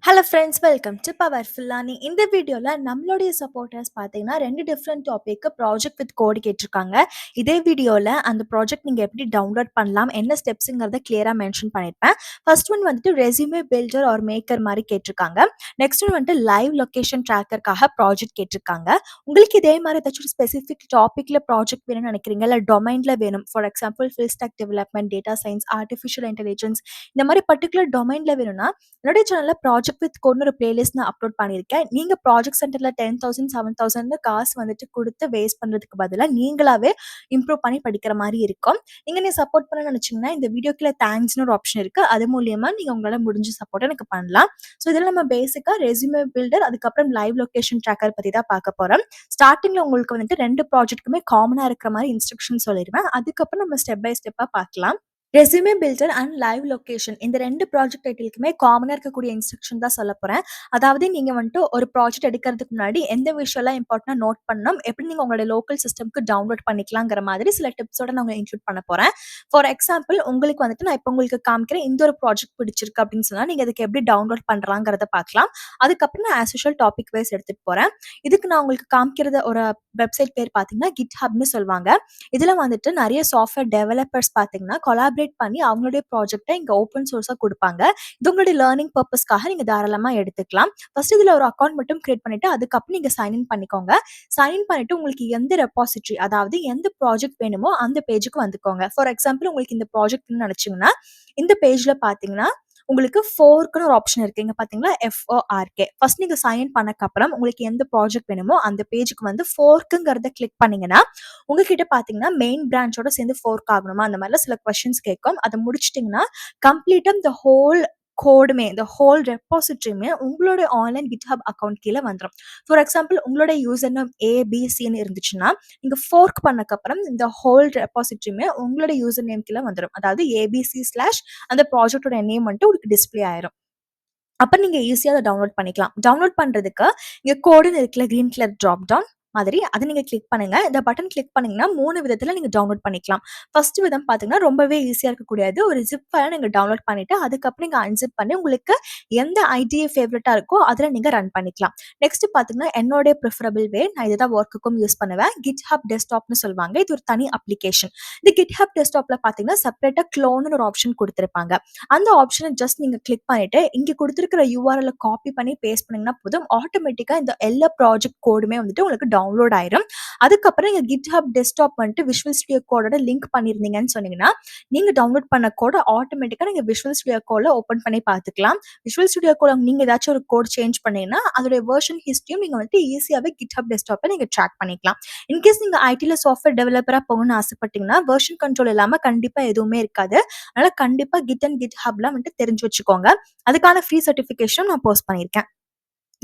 Hello friends, welcome to powerful learning. இந்த வீடியோவில் நம்மளுடைய சப்போர்ட்டர்ஸ் பார்த்தீங்கன்னா 2 டிஃப்ரெண்ட் டாபிக்கு ப்ராஜெக்ட் வித் கோடு கேட்டிருக்காங்க. இதே வீடியோவில் அந்த ப்ராஜெக்ட் நீங்கள் எப்படி டவுன்லோட் பண்ணலாம், என்ன ஸ்டெப்ஸுங்கிறத கிளியராக மென்ஷன் பண்ணியிருப்பேன். ஃபர்ஸ்ட் ஒன் வந்துட்டு ரெஸ்யூமே பில்டர் ஆர் மேக்கர் மாதிரி கேட்டிருக்காங்க. நெக்ஸ்ட் ஒன் வந்துட்டு லைவ் லொக்கேஷன் ட்ராக்கருக்காக ப்ராஜெக்ட் கேட்டிருக்காங்க. உங்களுக்கு இதே மாதிரி ஏதாச்சும் ஒரு ஸ்பெசிஃபிக் டாப்பிக்கில் ப்ராஜெக்ட் வேணும்னு நினைக்கிறீங்க, இல்லை டொமைனில் வேணும், for example full stock development, data science, artificial intelligence, இந்த மாதிரி பர்டிகுலர் டொமைனில் வேணும்னா என்னுடைய சேனல்ல ப்ராஜெக்ட் வித் கோட்னு ஒரு பிளேலிஸ்ட் நான் அப்லோட் பண்ணியிருக்கேன். நீங்க ப்ராஜெக்ட் சென்டர்ல 10,000 7,000 காசு வந்துட்டு கொடுத்து வேஸ்ட் பண்றதுக்கு பதிலா நீங்களாவே இம்ப்ரூவ் பண்ணி படிக்கிற மாதிரி இருக்கும். நீங்க சப்போர்ட் பண்ண நினைச்சீங்கன்னா இந்த வீடியோக்குள்ள தேங்க்ஸ்னு ஒரு ஆப்ஷன் இருக்கு. அது மூலியமா நீங்க உங்களால முடிஞ்ச சப்போர்ட் எனக்கு பண்ணலாம். ஸோ இதில் நம்ம பேசிக்கா ரெஸ்யூமே பில்டர், அதுக்கப்புறம் லைவ் லொகேஷன் ட்ராக்கர் பத்தி தான் பார்க்க போறோம். ஸ்டார்டிங்ல உங்களுக்கு வந்துட்டு 2 ப்ராஜெக்ட்டுமே காமனா இருக்கிற மாதிரி இன்ஸ்ட்ரக்ஷன் சொல்லிடுவேன். அதுக்கப்புறம் நம்ம ஸ்டெப் பை ஸ்டெப்பா பார்க்கலாம். Resume filter and live location இந்த 2 ப்ராஜெக்ட் டைட்டிலுக்குமே காமனாக இருக்கக்கூடிய இன்ஸ்ட்ரக்ஷன் தான் சொல்ல போகிறேன். அதாவது நீங்கள் வந்துட்டு ஒரு ப்ராஜெக்ட் எடுக்கிறதுக்கு முன்னாடி எந்த விஷயம்லாம் இம்பார்ட்டனாக நோட் பண்ணணும், எப்படி நீங்கள் உங்களோட லோக்கல் சிஸ்டம்க்கு டவுன்லோட் பண்ணிக்கலாங்கிற மாதிரி சில டிப்ஸோட நான் உங்களை இன்க்ளூட் பண்ண போகிறேன். ஃபார் எக்ஸாம்பிள் உங்களுக்கு வந்துட்டு நான் இப்போ உங்களுக்கு காமிக்கிறேன், இந்த ஒரு ப்ராஜெக்ட் பிடிச்சிருக்கு அப்படின்னு சொன்னால் நீங்கள் அதுக்கு எப்படி டவுன்லோட் பண்ணுறாங்கிறத பார்க்கலாம். அதுக்கப்புறம் நான் ஆஸ் யூஷுவல் டாபிக் வைஸ் எடுத்துகிட்டு போகிறேன். இதுக்கு நான் உங்களுக்கு காமிக்கிறது ஒரு வெப்சைட் பேர் பார்த்தீங்கன்னா GitHubன்னு சொல்லுவாங்க. இதில் வந்துட்டு நிறைய சாஃப்ட்வேர் டெவலப்பர்ஸ் பார்த்தீங்கன்னா கொலாபரேட் பண்ணி அவங்களுடைய ப்ராஜெக்ட்டை இங்கே ஓப்பன் சோர்ஸாக கொடுப்பாங்க. இது உங்களுடைய லேர்னிங் பர்பஸ்க்காக நீங்கள் தாராளமாக எடுத்துக்கலாம். ஃபர்ஸ்ட் இதில் ஒரு அக்கௌண்ட் மட்டும் கிரியேட் பண்ணிட்டு அதுக்கப்புறம் நீங்கள் சைன்இன் பண்ணிக்கோங்க. சைன்இன் பண்ணிட்டு உங்களுக்கு எந்த ரெபாசிட்டரி, அதாவது எந்த ப்ராஜெக்ட் வேணுமோ அந்த பேஜுக்கு வந்துக்கோங்க. ஃபார் எக்ஸாம்பிள் உங்களுக்கு இந்த ப்ராஜெக்ட்னு நினச்சிங்கன்னா இந்த பேஜில் பார்த்தீங்கன்னா உங்களுக்கு ஃபோர்க்குன்னு ஒரு ஆப்ஷன் இருக்கு. இங்க பாத்தீங்களா, FORK. ஃபர்ஸ்ட் நீங்க சைன் பண்ணக்கு அப்புறம் உங்களுக்கு எந்த ப்ராஜெக்ட் வேணுமோ அந்த பேஜுக்கு வந்து ஃபோர்க்குங்கிறத கிளிக் பண்ணீங்கன்னா உங்ககிட்ட பாத்தீங்கன்னா மெயின் பிரான்ச்சோட சேர்ந்து ஃபோர்க் ஆகணுமா அந்த மாதிரிலாம் சில கொஸ்டின்ஸ் கேட்கும். அதை முடிச்சிட்டிங்கன்னா கம்ப்ளீட்டா இந்த ஹோல் கோடுமே, இந்த ஹோல் ரெபாசிட்டரியுமே உங்களோட ஆன்லைன் கிட்ஹப் அக்கௌண்ட் கீழே வந்துடும். ஃபார் எக்ஸாம்பிள் உங்களோட யூசர் நேம் ABCன்னு இருந்துச்சுன்னா நீங்க ஃபோர்க் பண்ணக்கப்புறம் இந்த ஹோல் ரெபாசிட்டரியுமே உங்களோட யூசர் நேம் கீழே வந்துடும். அதாவது ABC ஸ்லாஷ் அந்த ப்ராஜெக்டோட நேம் வந்துட்டு உங்களுக்கு டிஸ்பிளே ஆயிரும். அப்ப நீங்க ஈஸியா அத டவுன்லோட் பண்ணிக்கலாம். டவுன்லோட் பண்றதுக்கு இங்க கோடுன்னு இருக்குல்ல, கிரீன் கலர் ட்ராப் டவுன் மாதிரி அதை நீங்க கிளிக் பண்ணுங்க. இந்த பட்டன் கிளிக் பண்ணீங்கன்னா 3 விதத்துல நீங்க டவுன்லோட் பண்ணிக்கலாம். ஃபர்ஸ்ட் விதம் பாத்தீங்கன்னா ரொம்பவே ஈஸியா இருக்கக்கூடியது. ஒரு ஜிப் ஃபைல நீங்க டவுன்லோட் பண்ணிட்டு அதுக்கப்புறம் நீங்க அன்சிப் பண்ணி உங்களுக்கு எந்த ஐடிஏ ஃபேவரட்டா இருக்கோ அதுல நீங்க ரன் பண்ணிக்கலாம். நெக்ஸ்ட் பாத்தீங்கன்னா என்னோட ப்ரிஃபரபிள் வே, நான் இதுதான் ஒர்க்குக்கும் யூஸ் பண்ணுவேன். GitHub டெஸ்க்டாப்னு சொல்லுவாங்க. இது ஒரு தனி அப்ளிகேஷன். இந்த GitHub டெஸ்க்டாப்ல பாத்தீங்கன்னா செப்பரேட்டா க்ளோன்னு ஒரு ஆப்ஷன் கொடுத்திருப்பாங்க. அந்த ஆப்ஷனை ஜஸ்ட் நீங்க கிளிக் பண்ணிட்டு இங்க கொடுத்திருக்கிற URL காப்பி பண்ணி பேஸ்ட் பண்ணீங்கன்னா போதும், ஆட்டோமேட்டிக்கா இந்த எல்லா ப்ராஜெக்ட் கோடுமே வந்துட்டு உங்களுக்கு டவுன்லோட் ஆயிரும். அதுக்கப்புறம் நீங்க GitHub டெஸ்க்டாப் வந்துட்டு விஷுவல் ஸ்டுடியோ கோடோட லிங்க் பண்ணிருந்தீங்கன்னு சொன்னீங்கன்னா நீங்க டவுன்லோட் பண்ண கோட ஆட்டோமேட்டிக்கா நீங்க விஷுவல் ஸ்டுடியோ கோட்ல ஓபன் பண்ணி பார்த்துக்கலாம். விஷுவல் ஸ்டுடியோ கோட நீங்க ஏதாச்சும் ஒரு கோட் சேஞ்ச் பண்ணீங்கன்னா அதோட வெர்ஷன் ஹிஸ்டரியும் நீங்க வந்துட்டு ஈஸியாவே GitHub டெஸ்க்டாப்ல நீங்க ட்ராக் பண்ணிக்கலாம். இன்கேஸ் நீங்க ஐடில சாஃப்ட்வேர் டெவலப்பரா போகணும்னு ஆசைப்பட்டீங்கன்னா வெர்ஷன் கண்ட்ரோல் இல்லாம கண்டிப்பா எதுவுமே இருக்காது. அதனால கண்டிப்பா Git அண்ட் GitHubல வந்துட்டு தெரிஞ்சு வச்சுக்கோங்க. அதுக்கான ஃப்ரீ சர்டிஃபிகேஷன் நான் போஸ்ட் பண்ணியிருக்கேன்.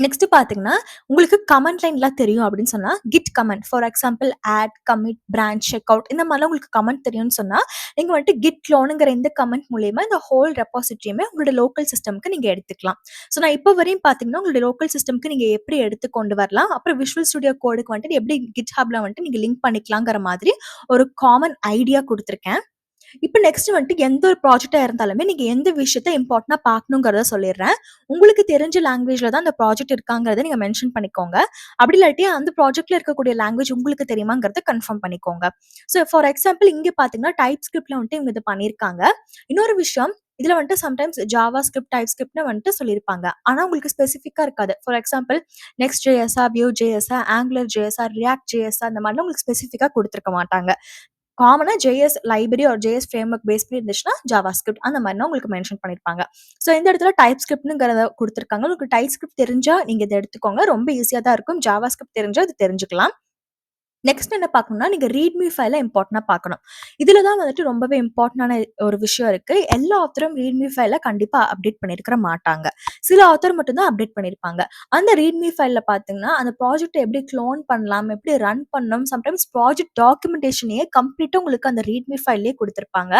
நெக்ஸ்ட் பாத்தீங்கன்னா உங்களுக்கு கமெண்ட் லைன்லாம் தெரியும் அப்படின்னு சொன்னா git comment, for example add, commit, branch, check out இந்த மாதிரிலாம் உங்களுக்கு கமெண்ட் தெரியும்னு சொன்னா நீங்க வந்துட்டு கிட் க்ளோனுங்கிற இந்த கமெண்ட் மூலியமா இந்த ஹோல் ரெபாசிட்டரியுமே உங்களோட லோக்கல் சிஸ்டம்க்கு நீங்க எடுத்துக்கலாம். ஸோ நான் இப்போ வரையும் பாத்தீங்கன்னா உங்களோட லோக்கல் சிஸ்டம்க்கு நீங்க எப்படி எடுத்து கொண்டு வரலாம், அப்புறம் விஷுவல் ஸ்டுடியோ கோடுக்கு வந்துட்டு எப்படி GitHubல வந்துட்டு நீங்க லிங்க் பண்ணிக்கலாங்கிற மாதிரி ஒரு காமன் ஐடியா கொடுத்துருக்கேன். இப்ப நெக்ஸ்ட் வந்துட்டு எந்த ஒரு ப்ராஜெக்ட்டா இருந்தாலுமே நீங்க எந்த விஷயத்த இம்பார்ட்டன்ட்டா பார்க்கணுங்கிறத சொல்லிடுறேன். உங்களுக்கு தெரிஞ்ச லாங்குவேஜ்ல தான் அந்த ப்ராஜெக்ட் இருக்காங்கிறத நீங்க மென்ஷன் பண்ணிக்கோங்க. அப்படி இல்லாட்டி அந்த ப்ராஜெக்ட்ல இருக்கக்கூடிய லாங்குவேஜ் உங்களுக்கு தெரியுமாங்கிறத கன்ஃபார்ம் பண்ணிக்கோங்க. ஸோ ஃபார் எக்ஸாம்பிள் இங்க பார்த்தீங்கன்னா டைப் ஸ்கிரிப்ட்ல வந்துட்டு இவங்க இது பண்ணியிருக்காங்க. இன்னொரு விஷயம், இதுல வந்துட்டு சம்டைம்ஸ் ஜாவா ஸ்கிரிப்ட், டைப் ஸ்கிரிப்ட்னு வந்துட்டு சொல்லியிருப்பாங்க. ஆனா உங்களுக்கு ஸ்பெசிஃபிக்கா இருக்காது. ஃபார் எக்ஸாம்பிள் நெக்ஸ்ட் ஜேஎஸ்ஆ, வியூ ஜேஎஸ்ஆ, ஆங்குலர் ஜேஎஸ்ஆ, ரியாக்ட் ஜேஎஸ்ஆ அந்த மாதிரிலாம் உங்களுக்கு ஸ்பெசிஃபிக்கா கொடுத்துருக்க மாட்டாங்க. காமனா JS library or JS framework base பண்ணி இருந்துச்சுன்னா ஜாவா ஸ்கிரிப்ட் அந்த மாதிரி உங்களுக்கு மென்ஷன் பண்ணிருப்பாங்க. ஸோ இந்த இடத்துல டைப் ஸ்கிரிப்ட்ங்கிறத கொடுத்துருக்காங்க. உங்களுக்கு டைப் ஸ்கிரிப்ட் தெரிஞ்சா நீங்க இதை எடுத்துக்கோங்க. ரொம்ப ஈஸியா தான் இருக்கும். ஜாவா ஸ்கிரிப்ட் தெரிஞ்சா இது தெரிஞ்சுக்கலாம். நெக்ஸ்ட் என்ன பார்க்கணும்னா நீங்க ரீட்மி ஃபைல இம்பார்ட்டன்டா பார்க்கணும். இதுல தான் வந்துட்டு ரொம்பவே இம்பார்ட்டன்டான ஒரு விஷயம் இருக்கு. எல்லா ஆத்தரும் ரீட்மி ஃபைல கண்டிப்பா அப்டேட் பண்ணியிருக்க மாட்டாங்க. சில ஆத்தர் மட்டும் தான் அப்டேட் பண்ணியிருப்பாங்க. அந்த ரீட்மி ஃபைல்ல பார்த்தீங்கன்னா அந்த ப்ராஜெக்ட் எப்படி க்ளோன் பண்ணலாம், எப்படி ரன் பண்ணணும், சம்டைம்ஸ் ப்ராஜெக்ட் டாக்குமெண்டேஷனையே கம்ப்ளீட்டா உங்களுக்கு அந்த ரீட்மி ஃபைல்லே கொடுத்திருப்பாங்க.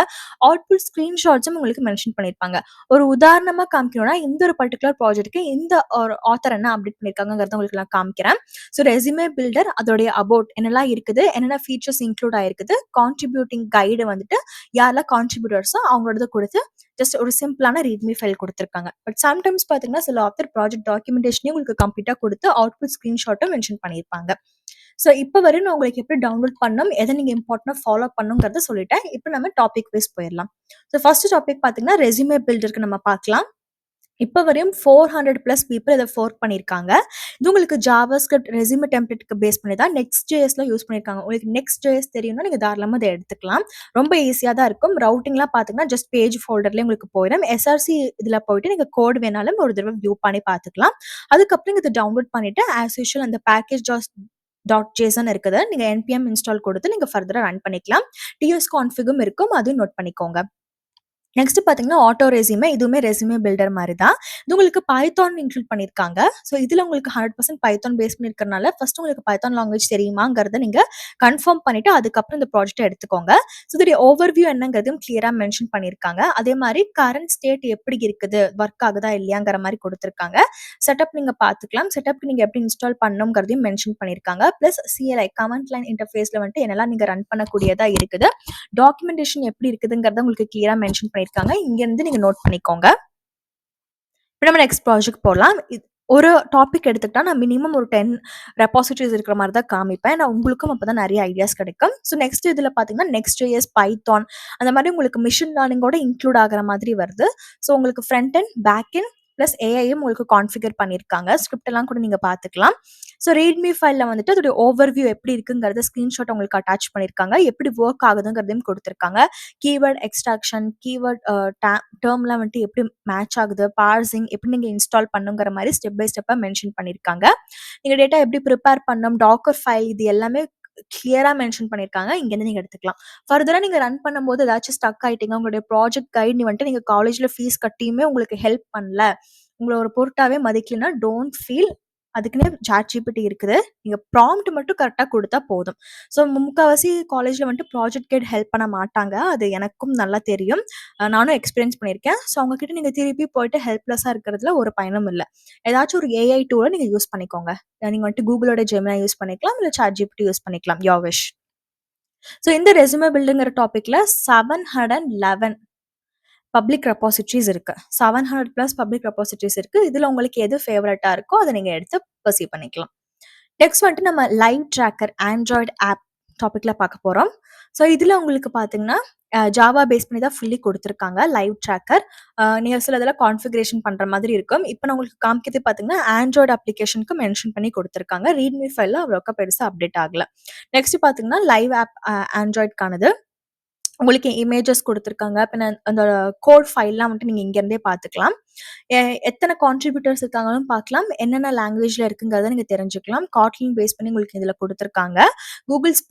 அவுட்புட் ஸ்கிரீன்ஷாட்ஸும் உங்களுக்கு மென்ஷன் பண்ணியிருப்பாங்க. ஒரு உதாரணமா காமிக்கணும்னா இந்த ஒரு பர்ட்டிகுலர் ப்ராஜெக்ட்க்கு இந்த ஒரு ஆத்தர் என்ன அப்டேட் பண்ணியிருக்காங்கிறத உங்களுக்கு நான் காமிக்கிறேன். ஸோ ரெஸ்யூமே பில்டர் அதோடைய அபவுட் என்னெல்லாம் இருக்குது, என்னென்ன ஃபீச்சர்ஸ் இன்க்ளூட் ஆயிருக்குது, கான்ட்ரிபியூட்டிங் கைடு வந்துட்டு யாரெல்லாம் கான்ட்ரிபியூட்டர்ஸோ அவங்களோடது கொடுத்து ஜஸ்ட் ஒரு சிம்பிளான ரீட்மி ஃபைல் குடுத்துருக்காங்க. பட் சம்டைம்ஸ் பார்த்தீங்கன்னா, சில ஆத்தர் ப்ராஜெக்ட் டாக்குமெண்டேஷனையும் உங்களுக்கு கம்ப்ளீட்டா குடுத்து அவுட்புட் ஸ்கிரீன்ஷாட்டும் மென்ஷன் பண்ணியிருப்பாங்க. ஸோ இப்ப வரையும் நான் உங்களுக்கு எப்படி டவுன்லோட் பண்ணணும், எத நீங்க இம்பார்ட்டன்ட்டா ஃபாலோ பண்ணணுங்கிறத சொல்லிட்டேன். இப்ப நம்ம டாபிக் வைஸ் போயிரலாம். ஸோ ஃபர்ஸ்ட் டாபிக் பார்த்தீங்கன்னா, ரெஸ்யூமே பில்டருக்கு நம்ம பார்க்கலாம். இப்ப வரையும் 400 பிளஸ் பீப்பிள் இத ஃபோர்க் பண்ணியிருக்காங்க. இது உங்களுக்கு ஜாவாஸ்கிரிப்ட் ரெஸ்யூமே டெம்ப்ளேட்க்கு பேஸ் பண்ணி தான் Next.jsல யூஸ் பண்ணியிருக்காங்க. உங்களுக்கு Next.js தெரியும்னா நீங்க தாராளமா இத எடுத்துக்கலாம். ரொம்ப ஈஸியா தான் இருக்கும். ரவுட்டிங்லாம் பார்த்தீங்கன்னா, ஜஸ்ட் பேஜ் ஃபோல்டர்லயே உங்களுக்கு போயிடும். எஸ்ஆர்சி இதுல போயிட்டு நீங்க கோட் வேணாலும் ஒரு தடவ வியூ பண்ணி பார்த்துக்கலாம். அதுக்கப்புறம் நீங்க இத டவுன்லோட் பண்ணிட்டு ஆஸ் யூசுவல் அந்த பேக்கேஜ் JSON இருக்குது. நீங்க npm இன்ஸ்டால் குடுத்து நீங்க ஃபர்தரா ரன் பண்ணிக்கலாம். டிஎஸ் கான்ஃபிகும் இருக்கும். அதையும் நோட் பண்ணிக்கோங்க. நெக்ஸ்ட் பார்த்தீங்கன்னா, ஆட்டோ ரெஸ்யூமே. இதுவுமே ரெஸ்யூமே பில்டர் மாரி தான். இது உங்களுக்கு பைத்தான் இன்க்ளூட் பண்ணியிருக்காங்க. ஸோ இதுல உங்களுக்கு 100% பைத்தான் பேஸ் பண்ணியிருக்கிறனால, ஃபர்ஸ்ட் உங்களுக்கு பைத்தான் லாங்குவேஜ் தெரியுமாங்கிறத நீங்க கன்ஃபார்ம் பண்ணிட்டு, அதுக்கப்புறம் இந்த ப்ராஜெக்ட்ட எடுத்துக்கோங்க. ஸோ இதோடைய ஓவர்வியூ என்னங்கிறதையும் கிளியரா மென்ஷன் பண்ணியிருக்காங்க. அதே மாரி கரண்ட் ஸ்டேட் எப்படி இருக்குது, ஒர்க் ஆகுதா இல்லையாங்கிற மாரி குடுத்துருக்காங்க. செட்டப் நீங்க பார்த்துக்கலாம். செட்டப்க்கு நீங்க எப்படி இன்ஸ்டால் பண்ணணுங்கிறதையும் மென்ஷன் பண்ணியிருக்காங்க. பிளஸ் CLI கமாண்ட் லைன் இன்டர்ஃபேஸ்ல வந்துட்டு என்னெல்லாம் நீங்க ரன் பண்ணக்கூடியதா இருக்குது, டாக்குமெண்டேஷன் எப்படி இருக்குதுங்கிறத உங்களுக்கு கிளியரா மென்ஷன் பண்ணியிருக்காங்க. இங்க இருந்து நீங்க நோட் பண்ணிக்கோங்க. இப்ப நம்ம நெக்ஸ்ட் ப்ராஜெக்ட் போலாம். ஒரு டாபிக் எடுத்துக்கிட்டா நான் மினிமம் ஒரு 10 ரெபாசிட்டரிஸ் இருக்கிற மாரி தான் காமிப்பேன். நான் உங்களுக்கும் அப்பதான் நெறைய ஐடியாஸ் கிடைக்கும். ஸோ நெக்ஸ்ட் இதுல பார்த்தீங்கன்னா, Next.js, பைத்தான் அந்த மாரி உங்களுக்கு மிஷின் லேர்னிங்கோட இன்க்ளூட் ஆகுற மாதிரி வருது. ஸோ உங்களுக்கு front end, back end plus ஏஐயும் உங்களுக்கு கான்ஃபிகர் பண்ணியிருக்காங்க. ஸ்கிரிப்ட் எல்லாம் கூட நீங்க பார்த்துக்கலாம். ஸோ ரீட்மி ஃபைல்ல வந்துட்டு அதோட ஓவர்வியூ எப்படி இருக்குங்கிறத ஸ்கிரீன்ஷாட் உங்களுக்கு அட்டாச் பண்ணியிருக்காங்க. எப்படி ஒர்க் ஆகுதுங்கிறதையும் குடுத்துருக்காங்க. கீவேர்ட் எக்ஸ்ட்ராக்ஷன், கீவேர்ட் டெர்ம்லாம் வந்துட்டு எப்படி மேட்ச் ஆகுது, பார்சிங் எப்படி நீங்க இன்ஸ்டால் பண்ணுங்கிற மாரி ஸ்டெப் பை ஸ்டெப்பா மென்ஷன் பண்ணியிருக்காங்க. நீங்க டேட்டா எப்படி பிரிப்பேர் பண்ணணும், டாக்கர் ஃபைல் இது எல்லாமே கிளியரா மென்ஷன் பண்ணியிருக்காங்க. இங்கேருந்து நீங்க எடுத்துக்கலாம். ஃபர்தரா நீங்க ரன் பண்ணும்போது ஏதாச்சும் ஸ்டக் ஆயிட்டீங்க, உங்களுடைய ப்ராஜெக்ட் கைடு வந்துட்டு நீங்க காலேஜ்ல ஃபீஸ் கட்டியுமே உங்களுக்கு ஹெல்ப் பண்ணல, உங்கள ஒரு பொருட்டாவே மதிக்கலன்னா டோன்ட் ஃபீல். அதுக்குன்னே ChatGPT இருக்குது. நீங்க ப்ராம்ப்ட் மட்டும் கரெக்ட்டா குடுத்தா போதும். ஸோ முக்காவாசி காலேஜ்ல வந்துட்டு ப்ராஜெக்ட் கைட் ஹெல்ப் பண்ண மாட்டாங்க. அது எனக்கும் நல்லா தெரியும். நானும் எக்ஸ்பீரியன்ஸ் பண்ணியிருக்கேன். ஸோ அவங்க கிட்ட நீங்க திருப்பி போயிட்டு ஹெல்ப்லெஸ்ஸா இருக்கிறதுல ஒரு பயனும் இல்ல. ஏதாச்சும் ஒரு ஏஐ டூல நீங்க யூஸ் பண்ணிக்கோங்க. நீங்க வந்துட்டு Googleஓட Gemini யூஸ் பண்ணிக்கலாம். இல்ல ChatGPT யூஸ் பண்ணிக்கலாம். Your wish. ஸோ இந்த ரெஸ்யூமே பில்டுங்கிற டாபிக்ல 711 பப்ளிக் ரெபாசிட்டரிஸ் இருக்கு. 700 பிளஸ் பப்ளிக் ரெபாசிட்டரிஸ் இருக்கு. இதுல உங்களுக்கு எது ஃபேவரட்டா இருக்கோ அத நீங்க எடுத்து பர்சீவ் பண்ணிக்கலாம். நெக்ஸ்ட் வந்துட்டு நம்ம லைவ் ட்ராக்கர் ஆண்ட்ராய்டு ஆப் டாபிக்ல பார்க்க போறோம். ஸோ இதுல உங்களுக்கு பார்த்தீங்கன்னா, ஜாவா பேஸ் பண்ணி தான் ஃபுல்லி குடுத்துருக்காங்க லைவ் ட்ராக்கர். நீங்க சில இதெல்லாம் கான்ஃபிகரேஷன் பண்ற மாதிரி இருக்கும். இப்ப நான் உங்களுக்கு காமிக்கிறது பார்த்தீங்கன்னா, ஆண்ட்ராய்டு அப்ளிகேஷனுக்கு மென்ஷன் பண்ணி குடுத்துருக்காங்க. ரீட்மி ஃபைல்ல அவ்வளோக்கா பெருசா அப்டேட் ஆகல. நெக்ஸ்ட் பார்த்தீங்கன்னா, லைவ் ஆப் ஆண்ட்ராய்டுக்கானது. உங்களுக்கு இமேஜஸ் குடுத்துருக்காங்க. பின்ன அந்த கோட் ஃபைல்லாம் வந்துட்டு நீங்க இங்க இருந்தே பார்த்துக்கலாம். எ எத்தன கான்ட்ரிபியூட்டர்ஸ் இருக்காங்கன்னு பார்க்கலாம். என்னென்ன லாங்குவேஜ்ல இருக்குங்கிறத நீங்க தெரிஞ்சுக்கலாம். Kotlin பேஸ் பண்ணி உங்களுக்கு இதுல குடுத்துருக்காங்க. கூகுள்ஸ்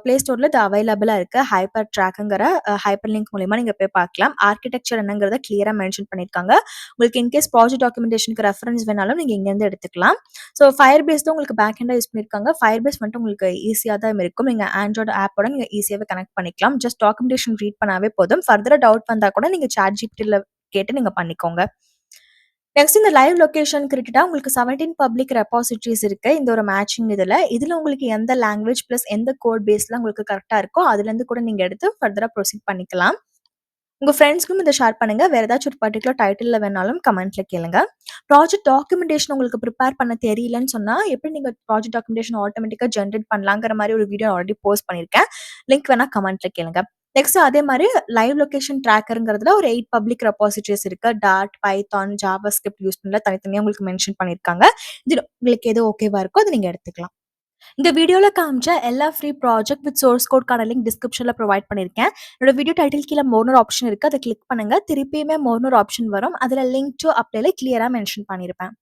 Play Storeல இது அவைலபிளா இருக்கு. ஹைப்பர் ட்ராக்ங்கிற ஹைப்பர் லிங்க் மூலியமா நீங்க போய் பார்க்கலாம். ஆர்க்கிடெக்சர் என்னங்கிறத கிளியரா மென்ஷன் பண்ணியிருக்காங்க. உங்களுக்கு இன்கேஸ் ப்ராஜெக்ட் டாக்குமெண்டேஷனுக்கு ரெஃபரன்ஸ் வேணாலும் நீங்க இங்க இருந்து எடுத்துக்கலாம். ஸோ Firebase தான் உங்களுக்கு பேக் எண்டா யூஸ் பண்ணியிருக்காங்க. Firebase வந்துட்டு உங்களுக்கு ஈஸியா தான் இருக்கும். நீங்க ஆண்ட்ராய்டு ஆப்போட நீங்க ஈஸியாவே கனெக்ட் பண்ணிக்கலாம். ஜஸ்ட் டாக்குமெண்டேஷன் ரீட் பண்ணாவே போதும். ஃபர்தரா டவுட் வந்தா கூட நீங்க ChatGPTல கேட்டு நீங்க பண்ணிக்கோங்க. நெக்ஸ்ட் இந்த லைவ் லொகேஷன் கிரியேட்டடா உங்களுக்கு 17 பப்ளிக் ரெபாசிட்டரிஸ் இருக்கு. இந்த ஒரு மேட்சிங் இதுல உங்களுக்கு எந்த லாங்குவேஜ் பிளஸ் எந்த கோட் பேஸ்ல உங்களுக்கு கரெக்ட்டா இருக்கோ அதுலேருந்து கூட நீங்க எடுத்து ஃபர்தரா ப்ரொசீட் பண்ணிக்கலாம். உங்க ஃப்ரெண்ட்ஸ்க்கும் இத ஷேர் பண்ணுங்க. வேற ஏதாச்சும் ஒரு பர்ட்டிகுலர் டைட்டில்ல வேணாலும் கமெண்ட்ல கேளுங்க. ப்ராஜெக்ட் டாக்குமெண்டேஷன் உங்களுக்கு பிரிப்பேர் பண்ண தெரியலன்னு சொன்னா, எப்படி நீங்க ப்ராஜெக்ட் டாக்குமெண்டேஷன் ஆட்டோமேட்டிக்கா ஜெனரேட் பண்ணலாங்கிற மாரி ஒரு வீடியோ ஆல்ரெடி போஸ்ட் பண்ணியிருக்கேன். லிங்க் வேணா கமெண்ட்ல கேளுங்க. நெக்ஸ்ட் அதே மாரி லைவ் லொகேஷன் ட்ராக்கர்ங்கிறதுல ஒரு 8 பப்ளிக் ரெபாசிட்டரிஸ் இருக்கு. டாட், பைத்தான், ஜாவாஸ்கிரிப்ட் யூஸ் பண்ணல தனித்தனியா உங்களுக்கு மென்ஷன் பண்ணியிருக்காங்க. இதுல உங்களுக்கு எது ஓகேவா இருக்கோ அத நீங்க எடுத்துக்கலாம். இந்த வீடியோல காமிச்ச எல்லா ஃப்ரீ ப்ராஜெக்ட் வித் சோர்ஸ் கோட்க்கான லிங்க் டிஸ்கிரிப்ஷன்ல ப்ரொவைட் பண்ணியிருக்கேன். என்னோட வீடியோ டைட்டில் கீழ மோர்னு ஒரு ஆப்ஷன் இருக்கு. அத கிளிக் பண்ணுங்க. திருப்பியுமே மோர்னு ஒரு ஆப்ஷன் வரும். அதுல லிங்க் டூ அப்ளைல கிளியரா மென்ஷன் பண்ணியிருப்பேன்.